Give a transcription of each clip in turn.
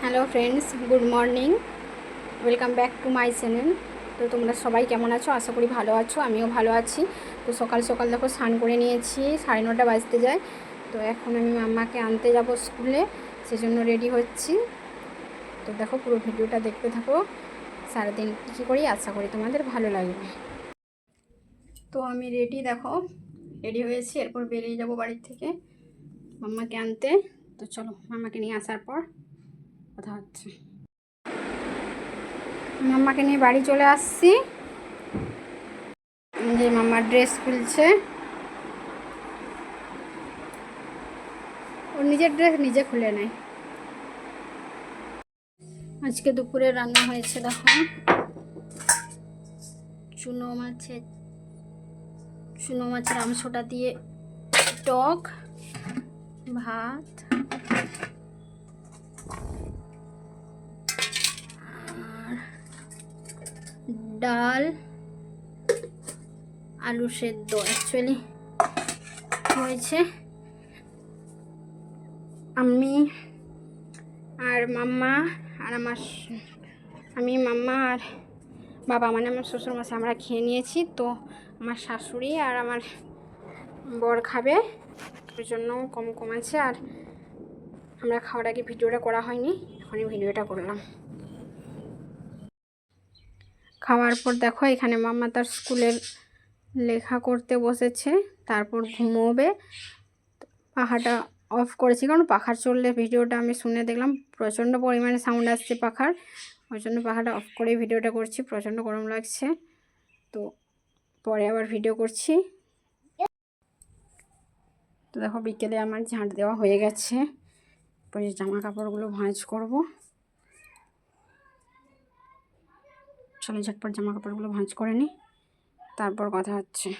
Hello friends, good morning. Welcome back to my channel. তো তোমরা সবাই কেমন আছো? আশা করি ভালো আছো, আমিও ভালো আছি। তো সকাল সকাল দেখো স্নান করে নিয়েছি, 9:30 বাজতে যায়। তো এখন আমি মাম্মাকে আনতে যাব স্কুলে, সেজন্য রেডি হচ্ছি। তো দেখো পুরো ভিডিওটা দেখতে থাকো, সারাদিন কী করি আশা করি তোমাদের ভালো লাগবে। তো আমি দেখো রেডি হয়েছি, এরপর বেরিয়ে যাব বাড়ির থেকে মাম্মাকে আনতে। তো চলো, মাম্মাকে নিয়ে আসার পর কথা হচ্ছে। মাম্মাকে নিয়ে বাড়ি চলে আসছি। যে মাম্মার ড্রেস খুলছে, ওর নিজের ড্রেস নিজে খুলে নেয়। আজকে দুপুরে রান্না হয়েছে দেখো, চুনো মাছের আমসোটা দিয়ে টক, ভাত আর ডাল, আলু সেদ্ধ। অ্যাকচুয়ালি হয়েছে আমি আর মাম্মা আর আমি মাম্মা আর বাবা, মানে আমার শ্বশুরমশাই, আমরা খেয়ে নিয়েছি। তো আমার শাশুড়ি আর আমার বর খাবে, ওই জন্য কম কম আছে। আর আমরা খাওয়ার আগে ভিডিওটা করা হয়নি, এখনই ভিডিওটা করলাম। খাওয়ার পর দেখো এখানে মাম্মা তার স্কুলের লেখা করতে বসেছে, তারপর ঘুমোবে। পাখাটা অফ করেছি, কারণ পাখার চললে ভিডিওটা আমি শুনে দেখলাম প্রচণ্ড পরিমাণে সাউন্ড আসছে পাখার, ওই জন্য পাখাটা অফ করে ভিডিওটা করছি। প্রচণ্ড গরম লাগছে, তো পরে আবার ভিডিও করছি। তো দেখো বিকেলে আমার ঝাঁট দেওয়া হয়ে গেছে, পরে জামা কাপড়গুলো ভাঁজ করব। চলো ঝটপট জামা কাপড়গুলো ভাঁজ করে নিই, তারপর কথা হচ্ছে।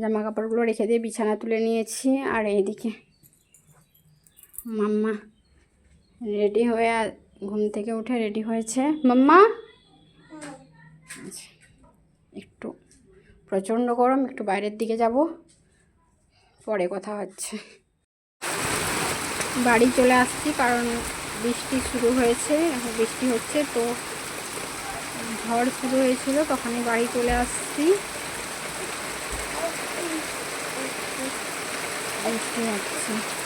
জামা কাপড়গুলো রেখে দিয়ে বিছানা তুলে নিয়েছি। আর এইদিকে মাম্মা রেডি হয়ে ঘুম থেকে উঠে রেডি হয়েছে। মাম্মা একটু প্রচণ্ড গরম, একটু বাইরের দিকে যাব, পরে কথা হচ্ছে। বাড়ি চলে আসছি, কারণ বৃষ্টি শুরু হয়েছে, এখন বৃষ্টি হচ্ছে। তো ঝড় শুরু হয়েছিল, তখনই বাড়ি চলে আসছি। দেখতে যাচ্ছি।